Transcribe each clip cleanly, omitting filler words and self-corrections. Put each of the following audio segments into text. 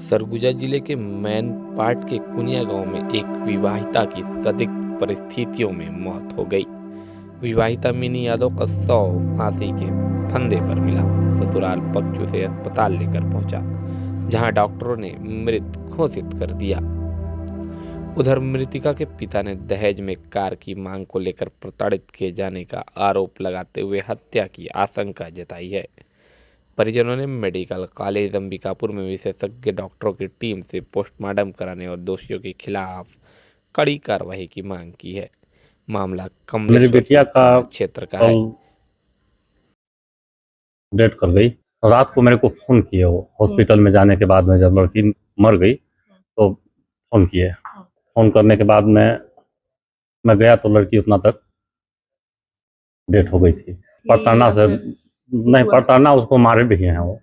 सरगुजा जिले के मैनपाट के कुनिया गांव में एक विवाहिता की संदिग्ध परिस्थितियों में मौत हो गई। विवाहिता मिनी यादव का शव फांसी के फंदे पर मिला। ससुराल पक्ष उसे अस्पताल लेकर पहुंचा, जहां डॉक्टरों ने मृत घोषित कर दिया। उधर मृतिका के पिता ने दहेज में कार की मांग को लेकर प्रताड़ित किए जाने का आरोप लगाते हुए हत्या की आशंका जताई है। परिजनों ने मेडिकल कॉलेज अंबिकापुर में विशेषज्ञ डॉक्टरों की टीम से पोस्टमार्टम कराने और दोषियों के खिलाफ कड़ी कार्रवाई की मांग की है। मामला मेरी बिटिया कमलेश्वरपुर का थाना क्षेत्र का है। डेथ कर गई। रात को मेरे को फोन किए, वो हॉस्पिटल में जाने के बाद में जब लड़की मर गई तो फोन किए। फोन करने के बाद में मैं गया तो लड़की उतना तक डेथ हो गई थी। प्रताड़ना से नहीं, प्रताड़ना उसको मारे भी हैं। वो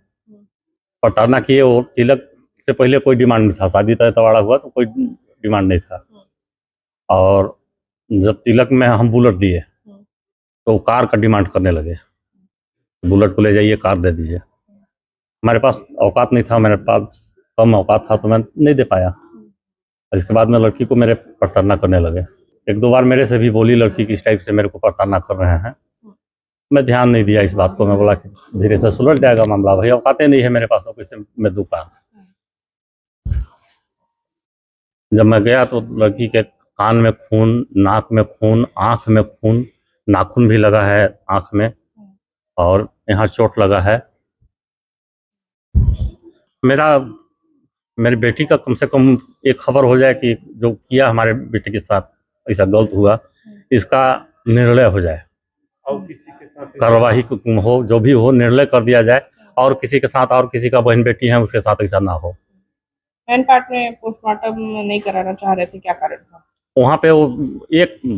प्रताड़ना किए। वो तिलक से पहले कोई डिमांड नहीं था, शादी तय तवाड़ा हुआ तो कोई डिमांड नहीं था। और जब तिलक में हम बुलेट दिए तो कार का डिमांड करने लगे, बुलेट को ले जाइए, कार दे दीजिए। हमारे पास औकात नहीं था, मेरे पास कम औकात था तो मैं नहीं दे पाया। इसके बाद में लड़की को मेरे प्रताड़ना करने लगे। एक दो बार मेरे से भी बोली लड़की कि इस टाइप से मेरे को प्रताड़ना कर रहे हैं। मैं ध्यान नहीं दिया इस बात को। मैं बोला कि धीरे से सुलझ जाएगा मामला, भाई औकातें नहीं है मेरे पास तो किससे मैं दूं कार। जब मैं गया तो लड़की के कान में खून, नाक में खून, आंख में खून, नाखून भी लगा है आंख में और यहाँ चोट लगा है। मेरी बेटी का कम से कम एक खबर हो जाए कि जो किया हमारे बेटे के साथ ऐसा गलत हुआ, इसका निर्णय हो जाए और किसी के साथ कार्रवाई हो, जो भी हो निर्णय कर दिया जाए। और किसी के साथ, और किसी का बहन बेटी है उसके साथ ऐसा ना हो। मैनपाट में पोस्टमार्टम नहीं कराना चाह रहे थे, क्या कारण था? वहाँ पे वो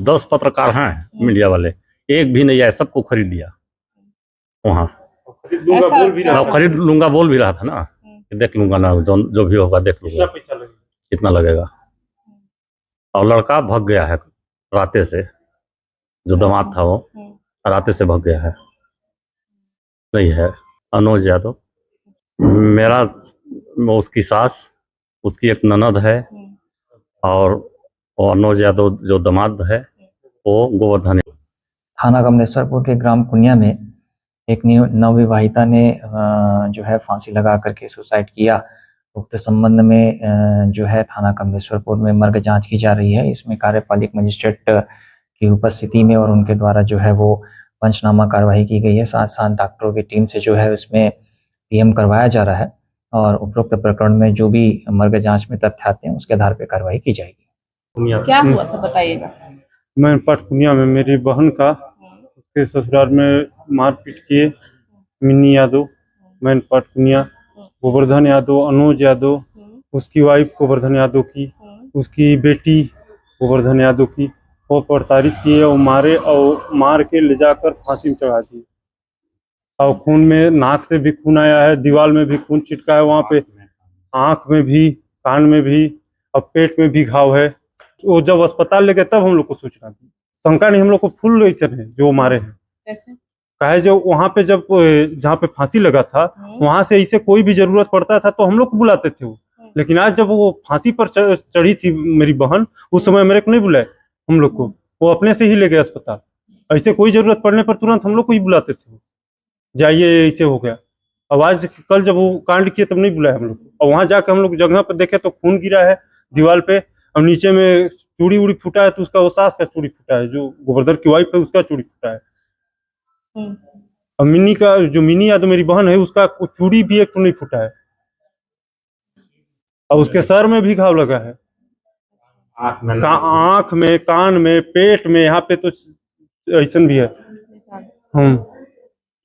10 पत्रकार हैं मीडिया वाले, एक भी नहीं आए, सबको खरीद लिया। वहाँ खरीद लूंगा बोल भी रहा था ना, देख लूंगा ना, जो भी होगा देख लूंगा, कितना लगेगा। और लड़का भाग गया है राते से, जो दामाद था वो राते से भाग गया है। नहीं है अनुज यादव मेरा, उसकी सास, उसकी एक ननद है और वो अनुज यादव जो दामाद है वो गोवर्धन। थाना कमलेश्वरपुर के ग्राम कुनिया में एक नवविवाहिता ने जो है फांसी लगा करके सुसाइड किया। उक्त संबंध में जो है थाना कमलेश्वरपुर में मर्ग जांच की जा रही है। इसमें कार्यपालिक मजिस्ट्रेट की उपस्थिति में और उनके द्वारा जो है वो पंचनामा कार्रवाई की गई है। साथ साथ डॉक्टरों की टीम से जो है उसमें पीएम करवाया जा रहा है और उपरोक्त प्रकरण में जो भी मर्ग जांच में तथ्य आते हैं उसके आधार पर कार्रवाई की जाएगी। क्या हुआ था बताइएगा। मैनपाट कुनिया में मेरी बहन का उसके ससुराल में मारपीट किए। मिनी यादव, मैनपाट कुनिया, गोवर्धन यादव, अनुज यादव, उसकी वाइफ गोवर्धन यादव की, उसकी बेटी गोवर्धन यादव की, वो प्रताड़ित किए और मारे और मार के ले जाकर फांसी में चढ़ा दिए। और खून में, नाक से भी खून आया है, दीवार में भी खून चिटका है, वहाँ पे आंख में भी, कान में भी और पेट में भी घाव है। वो जब अस्पताल ले गए तब हम लोग को सूचना दी। शंका नहीं, हम लोग को फुल रीजन है जो मारे हैं। कैसे? कहे जो वहाँ पे जब जहाँ पे फांसी लगा था वहां से इसे कोई भी जरूरत पड़ता था तो हम लोग को बुलाते थे वो। लेकिन आज जब वो फांसी पर चढ़ी थी मेरी बहन, उस समय मेरे को नहीं बुलाए हम लोग को, वो अपने से ही ले गए अस्पताल। ऐसे कोई जरूरत पड़ने पर तुरंत हम लोग को ही बुलाते थे, जाइए ऐसे हो गया। अब आज कल जब वो कांड किए तब नहीं बुलाया हम लोग को। और वहां जाकर हम लोग जगह पर देखे तो खून गिरा है दीवार पे और नीचे में चूड़ी उड़ी फूटा है। तो उसका वो सास का चूड़ी फूटा है, जो गोवर्धन की वाइफ है उसका चूड़ी फूटा है। और मिनी का, जो मिनी यादव मेरी बहन है, उसका चूड़ी भी एक नहीं फूटा है और उसके सर में भी घाव लगा है, आंख में, कान में, पेट में, यहाँ पे तो ऐसा भी है।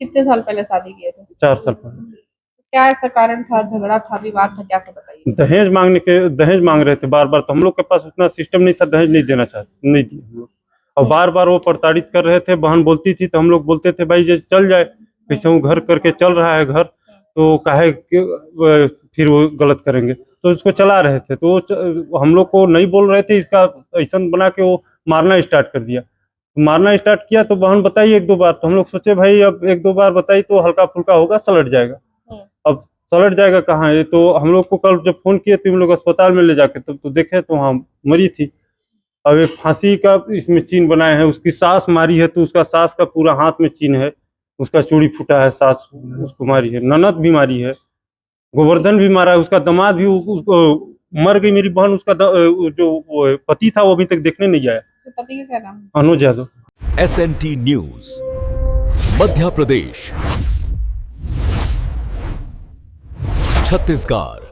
कितने साल पहले शादी किए थे? 4 साल पहले। क्या ऐसा कारण था, झगड़ा था, विवाद था, क्या था बताइए। दहेज मांग रहे थे बार बार। तो हम लोग के पास उतना सिस्टम नहीं था, दहेज नहीं देना चाहते, नहीं दिए हम लोग। और बार बार वो प्रताड़ित कर रहे थे। बहन बोलती थी तो हम लोग बोलते थे भाई जैसे चल जाए, कैसे वो घर करके चल रहा है घर, तो काहे फिर वो गलत करेंगे। तो उसको चला रहे थे तो हम लोग को नहीं बोल रहे थे। इसका ऐसा बना के वो मारना स्टार्ट कर दिया। मारना स्टार्ट किया तो बहन बताई 1-2 बार, तो हम लोग सोचे भाई अब 1-2 बार बताई तो हल्का फुल्का होगा, सलट जाएगा। अब सलट जाएगा कहाँ है। तो हम लोग को कल जब फोन किए तो हम लोग अस्पताल में ले जाके तब तो देखे तो वहाँ मरी थी। अब ये फांसी का इसमें चिन्ह बनाए हैं, उसकी सास मारी है तो उसका सास का पूरा हाथ में चिन्ह है, उसका चूड़ी फूटा है, सास उसको मारी है, ननद भी मारी है, गोवर्धन भी मारा है, उसका दामाद भी मर गई मेरी बहन, उसका जो वो पति था वो अभी तक देखने नहीं आया। तो पति का क्या नाम है? अनुज यादव। SNT news Madhya Pradesh, Chhattisgarh.